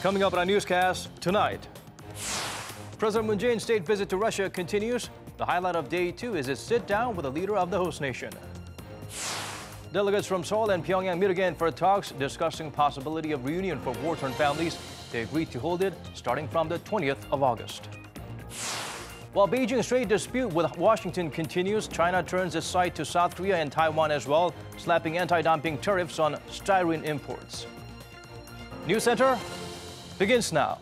Coming up on our newscast tonight, President Moon Jae-in's state visit to Russia continues. The highlight of day 2 is his sit-down with the leader of the host nation. Delegates from Seoul and Pyongyang meet again for talks discussing possibility of reunion for war-torn families. They agreed to hold it starting from the 20th of August. While Beijing's trade dispute with Washington continues, China turns its sight to South Korea and Taiwan as well, slapping anti-dumping tariffs on styrene imports. NEWSCENTER begins now.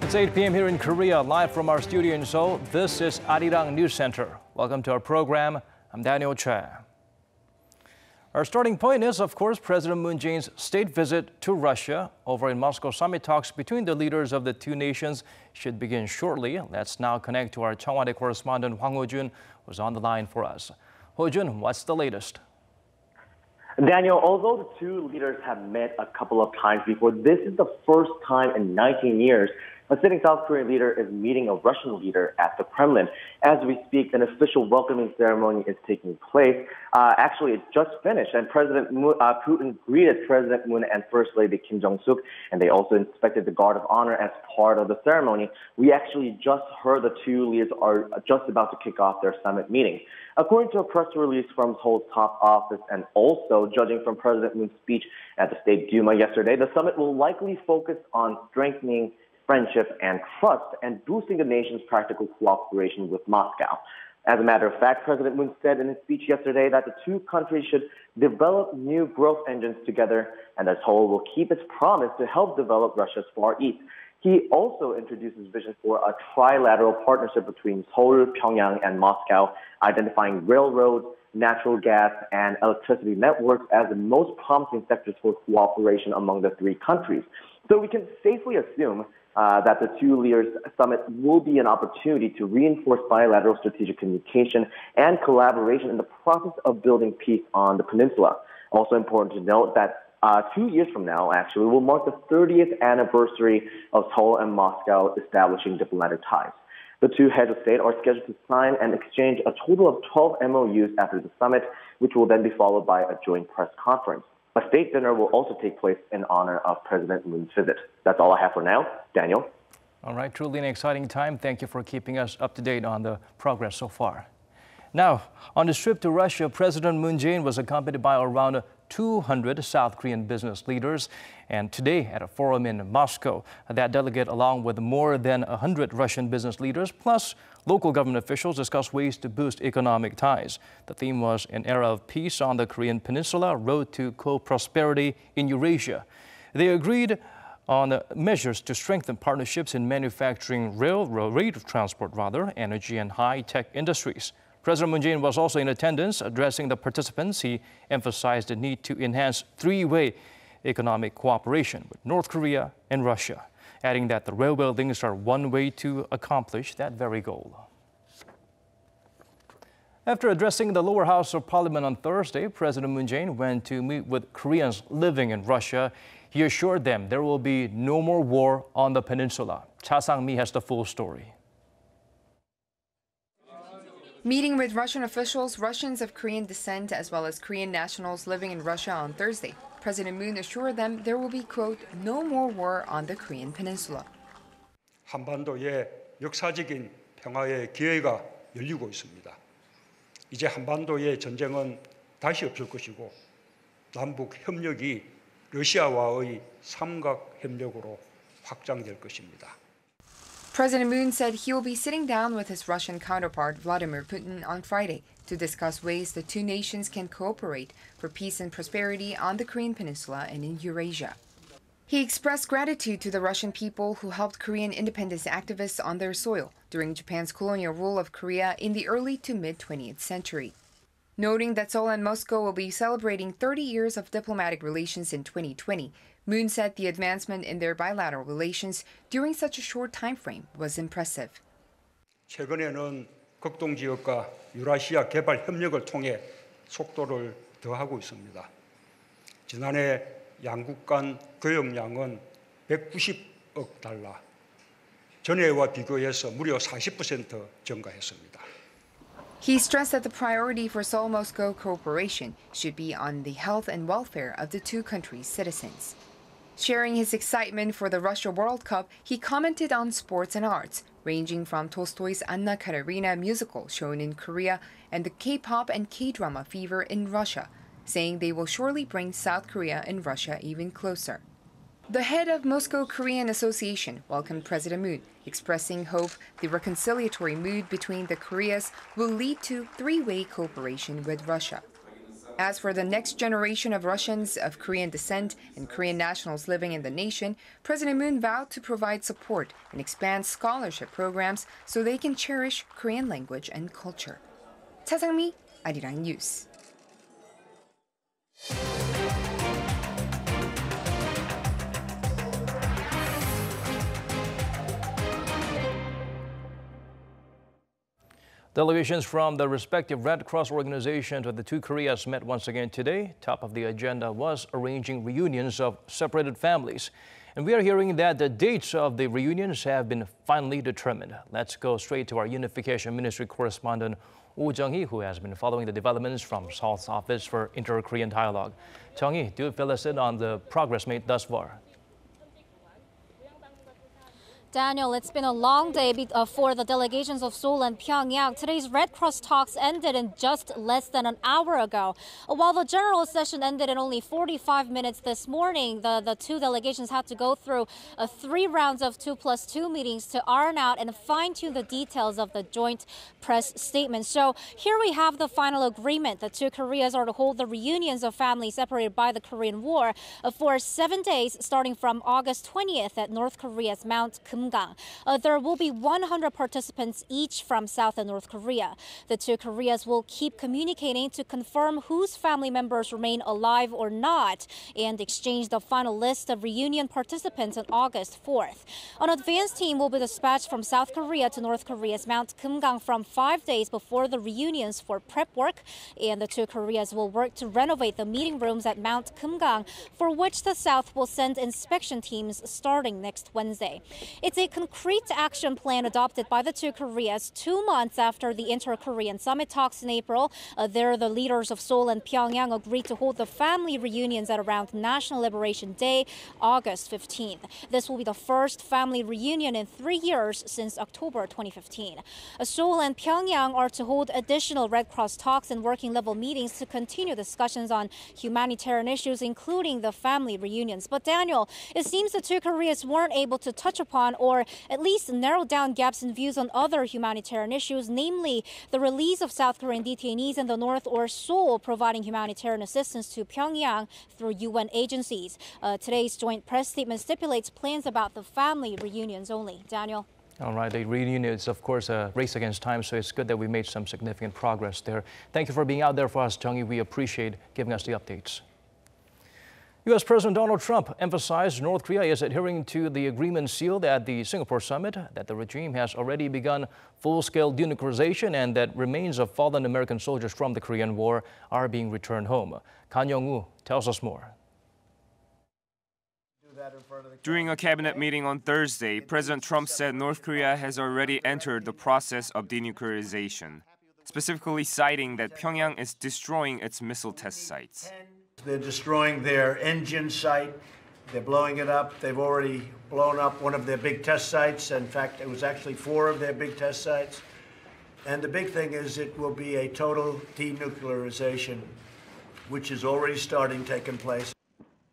It's 8 p.m. here in Korea, live from our studio in Seoul. This is Arirang News Center. Welcome to our program. I'm Daniel Che. Our starting point is, of course, President Moon Jae-in's state visit to Russia. Over in Moscow, summit talks between the leaders of the two nations should begin shortly. Let's now connect to our Cheongwon correspondent Hwang Ho-jun, who's on the line for us. Ho-jun, what's the latest? Daniel, although the two leaders have met a couple of times before, this is the first time in 19 years a sitting South Korean leader is meeting a Russian leader at the Kremlin. As we speak, an official welcoming ceremony is taking place. Actually, it just finished, and President Putin greeted President Moon and First Lady Kim Jong-suk, and they also inspected the Guard of Honor as part of the ceremony. We actually just heard the two leaders are just about to kick off their summit meeting. According to a press release from Seoul's top office, and also judging from President Moon's speech at the State Duma yesterday, the summit will likely focus on strengthening friendship and trust and boosting the nation's practical cooperation with Moscow. As a matter of fact, President Moon said in his speech yesterday that the two countries should develop new growth engines together, and that Seoul will keep its promise to help develop Russia's Far East. He also introduced his vision for a trilateral partnership between Seoul, Pyongyang, and Moscow, identifying railroads, natural gas, and electricity networks as the most promising sectors for cooperation among the three countries. So we can safely assume that the two leaders' summit will be an opportunity to reinforce bilateral strategic communication and collaboration in the process of building peace on the peninsula. Also important to note that 2 years from now, actually, will mark the 30th anniversary of Seoul and Moscow establishing diplomatic ties. The two heads of state are scheduled to sign and exchange a total of 12 MOUs after the summit, which will then be followed by a joint press conference. A state dinner will also take place in honor of President Moon's visit. That's all I have for now. Daniel? All right, truly an exciting time. Thank you for keeping us up to date on the progress so far. Now, on his trip to Russia, President Moon Jae-in was accompanied by around 200 South Korean business leaders. And today, at a forum in Moscow, that delegate, along with more than 100 Russian business leaders, plus local government officials, discussed ways to boost economic ties. The theme was an era of peace on the Korean Peninsula, road to co-prosperity in Eurasia. They agreed on measures to strengthen partnerships in manufacturing, rail transport, energy and high-tech industries. President Moon Jae-in was also in attendance. Addressing the participants, he emphasized the need to enhance three-way economic cooperation with North Korea and Russia, adding that the railway links are one way to accomplish that very goal. After addressing the lower house of parliament on Thursday, President Moon Jae-in went to meet with Koreans living in Russia. He assured them there will be no more war on the peninsula. Cha Sang-mi has the full story. Meeting with Russian officials, Russians of Korean descent, as well as Korean nationals living in Russia on Thursday, President Moon assured them there will be, quote, no more war on the Korean Peninsula. 한반도에 역사적인 평화의 기회가 열리고 있습니다. 이제 한반도의 전쟁은 다시 없을 것이고 남북 협력이 러시아와의 삼각 협력으로 확장될 것입니다. President Moon said he will be sitting down with his Russian counterpart Vladimir Putin on Friday to discuss ways the two nations can cooperate for peace and prosperity on the Korean Peninsula and in Eurasia. He expressed gratitude to the Russian people who helped Korean independence activists on their soil during Japan's colonial rule of Korea in the early to mid-20th century. Noting that Seoul and Moscow will be celebrating 30 years of diplomatic relations in 2020, Moon said the advancement in their bilateral relations during such a short time frame was impressive. 최근에는 극동 지역과 유라시아 개발 협력을 통해 속도를 더하고 있습니다. 지난해 양국 간 교역량은 190억 달러, 전해와 비교해서 무려 40% 증가했습니다. He stressed that the priority for Seoul-Moscow cooperation should be on the health and welfare of the two countries' citizens. Sharing his excitement for the Russia World Cup, he commented on sports and arts, ranging from Tolstoy's Anna Karenina musical shown in Korea and the K-pop and K-drama fever in Russia, saying they will surely bring South Korea and Russia even closer. The head of Moscow Korean Association welcomed President Moon, expressing hope the reconciliatory mood between the Koreas will lead to three-way cooperation with Russia. As for the next generation of Russians of Korean descent and Korean nationals living in the nation, President Moon vowed to provide support and expand scholarship programs so they can cherish Korean language and culture. Cha Sang-mi, Arirang News. Delegations from the respective Red Cross organizations of the two Koreas met once again today. Top of the agenda was arranging reunions of separated families. And we are hearing that the dates of the reunions have been finally determined. Let's go straight to our Unification Ministry correspondent, Oh Jung-hee, who has been following the developments from Seoul's Office for Inter-Korean Dialogue. Jung-hee, do fill us in on the progress made thus far. Daniel, it's been a long day for the delegations of Seoul and Pyongyang. Today's Red Cross talks ended in just less than an hour ago. While the general session ended in only 45 minutes this morning, the two delegations had to go through 3 rounds of 2+2 meetings to iron out and fine-tune the details of the joint press statement. So here we have the final agreement. The two Koreas are to hold the reunions of families separated by the Korean War for 7 days, starting from August 20th at North Korea's Mount Kumgang. There will be 100 participants each from South and North Korea. The two Koreas will keep communicating to confirm whose family members remain alive or not and exchange the final list of reunion participants on August 4th. An advance team will be dispatched from South Korea to North Korea's Mount Kumgang from 5 days before the reunions for prep work, and the two Koreas will work to renovate the meeting rooms at Mount Kumgang, for which the South will send inspection teams starting next Wednesday. It's a concrete action plan adopted by the two Koreas 2 months after the Inter-Korean Summit talks in April. There, the leaders of Seoul and Pyongyang agreed to hold the family reunions at around National Liberation Day, August 15th. This will be the first family reunion in 3 years since October 2015. Seoul and Pyongyang are to hold additional Red Cross talks and working-level meetings to continue discussions on humanitarian issues, including the family reunions. But Daniel, it seems the two Koreas weren't able to touch upon or at least narrow down gaps in views on other humanitarian issues, namely the release of South Korean detainees in the north or Seoul providing humanitarian assistance to Pyongyang through UN agencies. Today's joint press statement stipulates plans about the family reunions only. Daniel. All right, the reunion is, of course, a race against time, so it's good that we made some significant progress there. Thank you for being out there for us, Jung-hee. We appreciate giving us the updates. U.S. President Donald Trump emphasized North Korea is adhering to the agreement sealed at the Singapore summit, that the regime has already begun full-scale denuclearization and that remains of fallen American soldiers from the Korean War are being returned home. Kan Young-woo tells us more. During a cabinet meeting on Thursday, President Trump said North Korea has already entered the process of denuclearization, specifically citing that Pyongyang is destroying its missile test sites. They're destroying their engine site. They're blowing it up. They've already blown up one of their big test sites. In fact, it was actually 4 of their big test sites. And the big thing is it will be a total denuclearization, which is already taking place.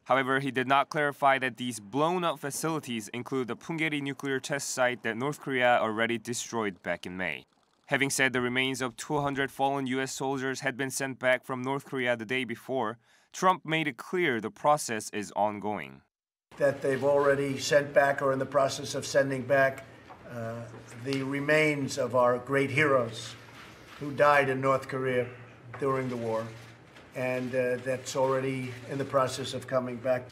However, he did not clarify that these blown-up facilities include the Punggye-ri nuclear test site that North Korea already destroyed back in May. Having said the remains of 200 fallen U.S. soldiers had been sent back from North Korea the day before, Trump made it clear the process is ongoing. That they've already sent back or in the process of sending back the remains of our great heroes who died in North Korea during the war. And that's already in the process of coming back.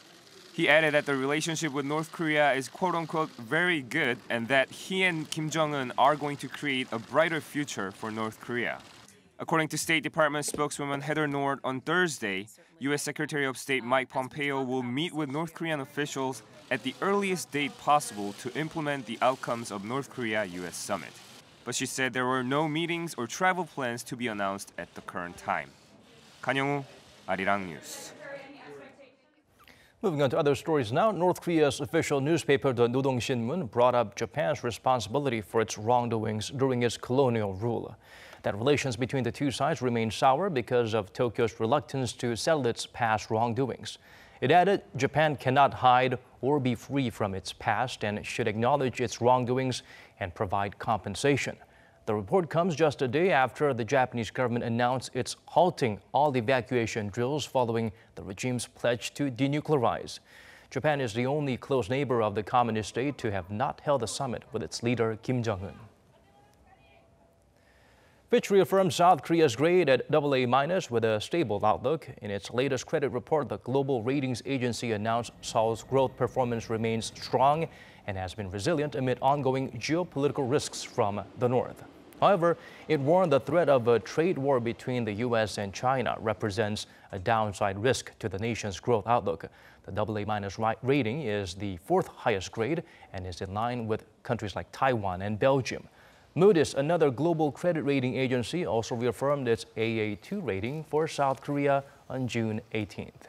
He added that the relationship with North Korea is quote-unquote very good and that he and Kim Jong-un are going to create a brighter future for North Korea. According to State Department spokeswoman Heather Nauert, on Thursday, U.S. Secretary of State Mike Pompeo will meet with North Korean officials at the earliest date possible to implement the outcomes of North Korea-U.S. summit. But she said there were no meetings or travel plans to be announced at the current time. Kang-young-woo, Arirang News. Moving on to other stories now, North Korea's official newspaper, the Rodong Shinmun, brought up Japan's responsibility for its wrongdoings during its colonial rule. That relations between the two sides remain sour because of Tokyo's reluctance to settle its past wrongdoings. It added Japan cannot hide or be free from its past and should acknowledge its wrongdoings and provide compensation. The report comes just a day after the Japanese government announced it's halting all evacuation drills following the regime's pledge to denuclearize. Japan is the only close neighbor of the communist state to have not held a summit with its leader Kim Jong-un. Fitch reaffirmed South Korea's grade at AA- with a stable outlook. In its latest credit report, the global ratings agency announced Seoul's growth performance remains strong and has been resilient amid ongoing geopolitical risks from the north. However, it warned the threat of a trade war between the U.S. and China represents a downside risk to the nation's growth outlook. The AA- rating is the fourth highest grade and is in line with countries like Taiwan and Belgium. Moodys, another global credit rating agency, also reaffirmed its AA2 rating for South Korea on June 18th.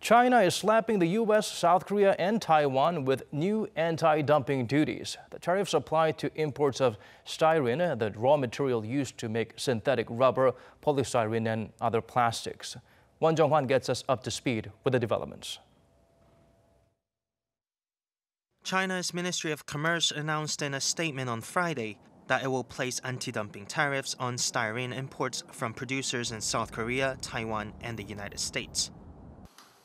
China is slapping the U.S., South Korea, and Taiwan with new anti-dumping duties. The tariffs apply to imports of styrene, the raw material used to make synthetic rubber, polystyrene, and other plastics. Won Jung-hwan gets us up to speed with the developments. China's Ministry of Commerce announced in a statement on Friday that it will place anti-dumping tariffs on styrene imports from producers in South Korea, Taiwan, and the United States.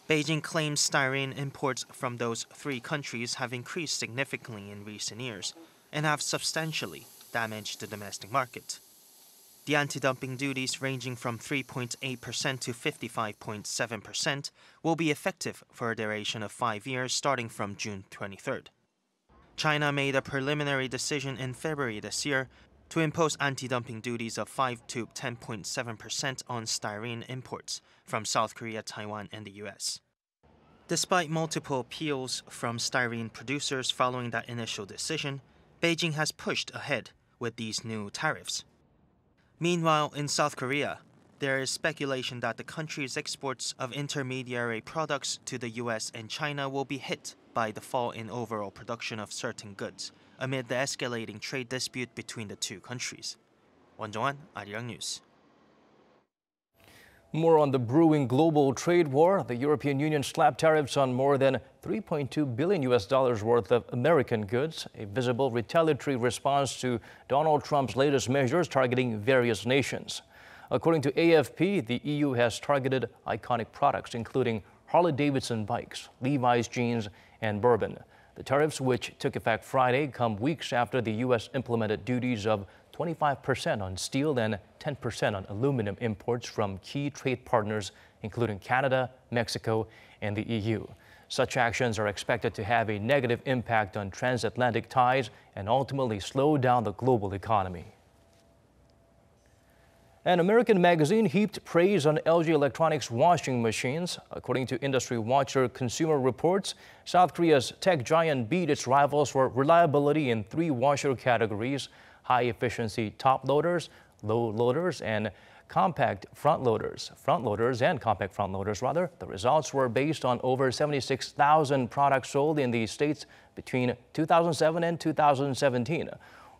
Beijing claims styrene imports from those three countries have increased significantly in recent years and have substantially damaged the domestic market. The anti-dumping duties ranging from 3.8% to 55.7% will be effective for a duration of 5 years starting from June 23rd. China made a preliminary decision in February this year to impose anti-dumping duties of 5 to 10.7% on styrene imports from South Korea, Taiwan, and the U.S. Despite multiple appeals from styrene producers following that initial decision, Beijing has pushed ahead with these new tariffs. Meanwhile, in South Korea, there is speculation that the country's exports of intermediary products to the U.S. and China will be hit by the fall in overall production of certain goods amid the escalating trade dispute between the two countries. Won Jung-hwan, Arirang News. More on the brewing global trade war. The European Union slapped tariffs on more than $3.2 billion worth of American goods, a visible retaliatory response to Donald Trump's latest measures targeting various nations. According to AFP, the EU has targeted iconic products, including Harley-Davidson bikes, Levi's jeans, and bourbon. The tariffs, which took effect Friday, come weeks after the U.S. implemented duties of 25% on steel and 10% on aluminum imports from key trade partners, including Canada, Mexico, and the EU. Such actions are expected to have a negative impact on transatlantic ties and ultimately slow down the global economy. An American magazine heaped praise on LG Electronics washing machines. According to industry watcher Consumer Reports, South Korea's tech giant beat its rivals for reliability in 3 washer categories: high-efficiency top loaders, low loaders, and compact front loaders. The results were based on over 76,000 products sold in the states between 2007 and 2017.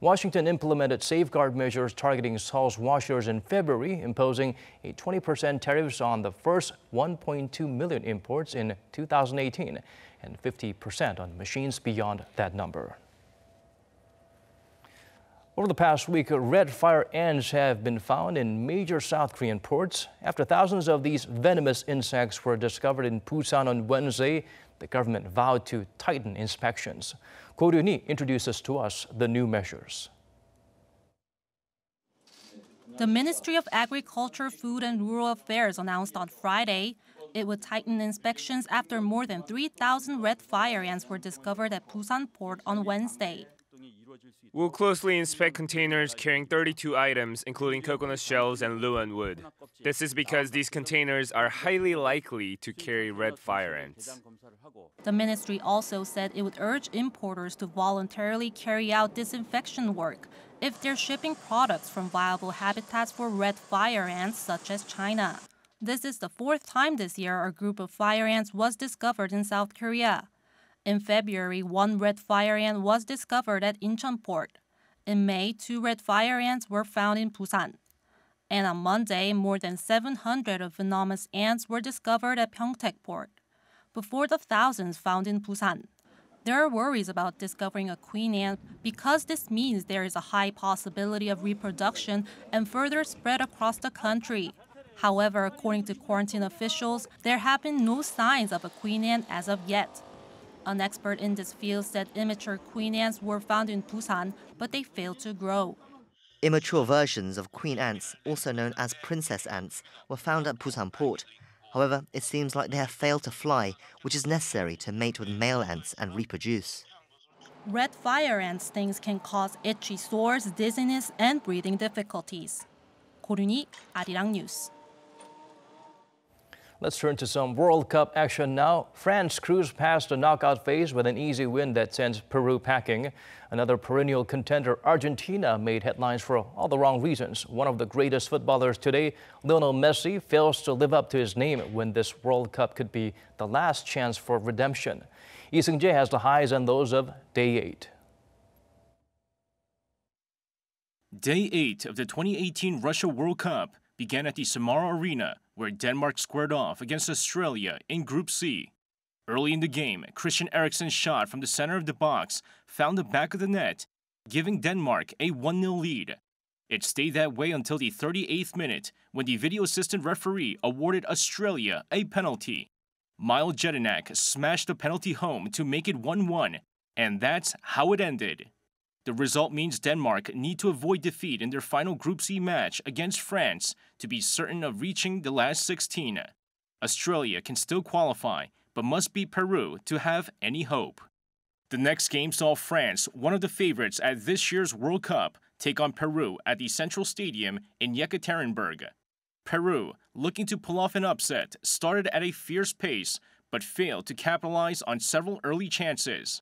Washington implemented safeguard measures targeting Seoul's washers in February, imposing a 20% tariffs on the first 1.2 million imports in 2018 and 50% on machines beyond that number. Over the past week, red fire ants have been found in major South Korean ports. After thousands of these venomous insects were discovered in Busan on Wednesday, the government vowed to tighten inspections. Ko Ryun-hee introduces to us the new measures. The Ministry of Agriculture, Food and Rural Affairs announced on Friday it would tighten inspections after more than 3,000 red fire ants were discovered at Busan port on Wednesday. We'll closely inspect containers carrying 32 items, including coconut shells and luan wood. This is because these containers are highly likely to carry red fire ants. The ministry also said it would urge importers to voluntarily carry out disinfection work if they're shipping products from viable habitats for red fire ants, such as China. This is the fourth time this year a group of fire ants was discovered in South Korea. In February, one red fire ant was discovered at Incheon port. In May, 2 red fire ants were found in Busan. And on Monday, more than 700 of venomous ants were discovered at Pyeongtaek port, before the thousands found in Busan. There are worries about discovering a queen ant because this means there is a high possibility of reproduction and further spread across the country. However, according to quarantine officials, there have been no signs of a queen ant as of yet. An expert in this field said immature queen ants were found in Busan, but they failed to grow. Immature versions of queen ants, also known as princess ants, were found at Busan port. However, it seems like they have failed to fly, which is necessary to mate with male ants and reproduce. Red fire ant stings can cause itchy sores, dizziness, and breathing difficulties. 고륜이 Arirang News. Let's turn to some World Cup action now. France cruised past the knockout phase with an easy win that sends Peru packing. Another perennial contender, Argentina, made headlines for all the wrong reasons. One of the greatest footballers today, Lionel Messi, fails to live up to his name when this World Cup could be the last chance for redemption. Lee Seung-jae has the highs and lows of Day 8. Day 8 of the 2018 Russia World Cup began at the Samara Arena, where Denmark squared off against Australia in Group C. Early in the game, Christian Eriksen's shot from the center of the box found the back of the net, giving Denmark a 1-0 lead. It stayed that way until the 38th minute, when the video assistant referee awarded Australia a penalty. Miles Jedinak smashed the penalty home to make it 1-1, and that's how it ended. The result means Denmark need to avoid defeat in their final Group C match against France to be certain of reaching the last 16. Australia can still qualify, but must beat Peru to have any hope. The next game saw France, one of the favorites at this year's World Cup, take on Peru at the Central Stadium in Yekaterinburg. Peru, looking to pull off an upset, started at a fierce pace, but failed to capitalize on several early chances.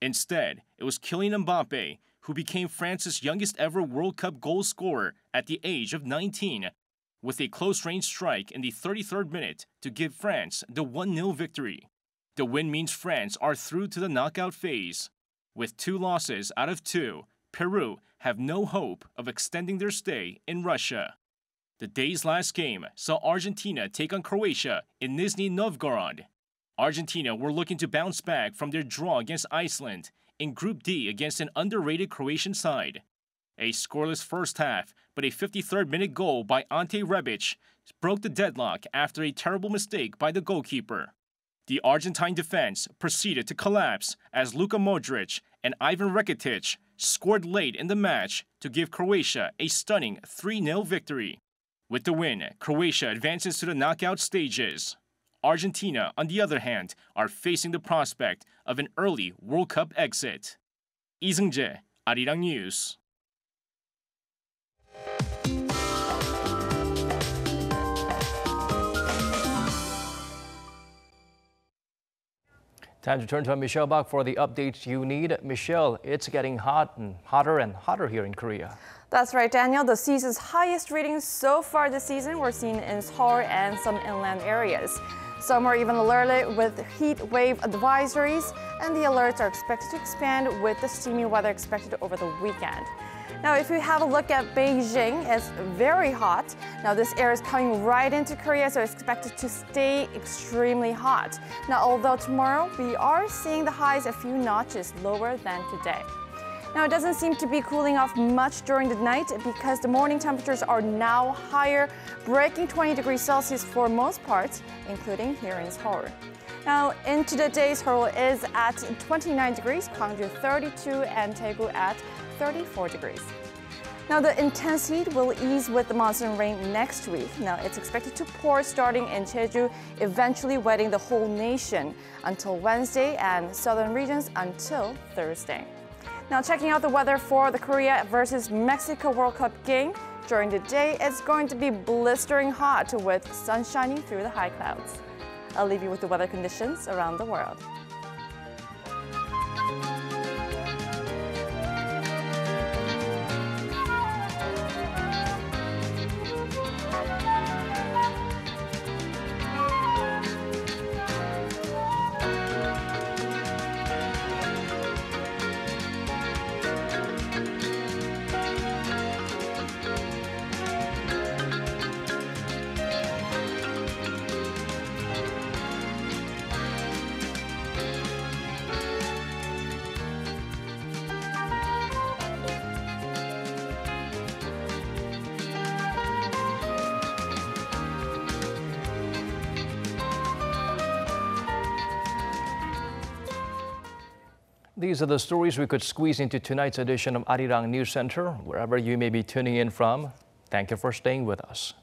Instead, it was Kylian Mbappe who became France's youngest ever World Cup goal scorer at the age of 19, with a close-range strike in the 33rd minute to give France the 1-0 victory. The win means France are through to the knockout phase. With 2 losses out of 2, Peru have no hope of extending their stay in Russia. The day's last game saw Argentina take on Croatia in Nizhny Novgorod. Argentina were looking to bounce back from their draw against Iceland in Group D against an underrated Croatian side. A scoreless first half, but a 53rd minute goal by Ante Rebic broke the deadlock after a terrible mistake by the goalkeeper. The Argentine defense proceeded to collapse as Luka Modric and Ivan Rakitic scored late in the match to give Croatia a stunning 3-0 victory. With the win, Croatia advances to the knockout stages. Argentina, on the other hand, are facing the prospect of an early World Cup exit. Lee Seung-jae, Arirang News. Time to turn to Michelle Bach for the updates you need. Michelle, it's getting hot and hotter here in Korea. That's right, Daniel. The season's highest readings so far this season were seen in Seoul and some inland areas. Some are even alerted with heat wave advisories, and the alerts are expected to expand with the steamy weather expected over the weekend. Now, if we have a look at Beijing, it's very hot. Now, this air is coming right into Korea, so it's expected to stay extremely hot. Now, although tomorrow we are seeing the highs a few notches lower than today. Now, it doesn't seem to be cooling off much during the night because the morning temperatures are now higher, breaking 20 degrees Celsius for most parts, including here in Seoul. Now, into the day, Seoul is at 29 degrees, Gwangju 32, and Daegu at 34 degrees. Now, the intense heat will ease with the monsoon rain next week. Now, it's expected to pour starting in Jeju, eventually wetting the whole nation until Wednesday and southern regions until Thursday. Now checking out the weather for the Korea versus Mexico World Cup game. During the day, it's going to be blistering hot with sun shining through the high clouds. I'll leave you with the weather conditions around the world. These are the stories we could squeeze into tonight's edition of Arirang News Center. Wherever you may be tuning in from, thank you for staying with us.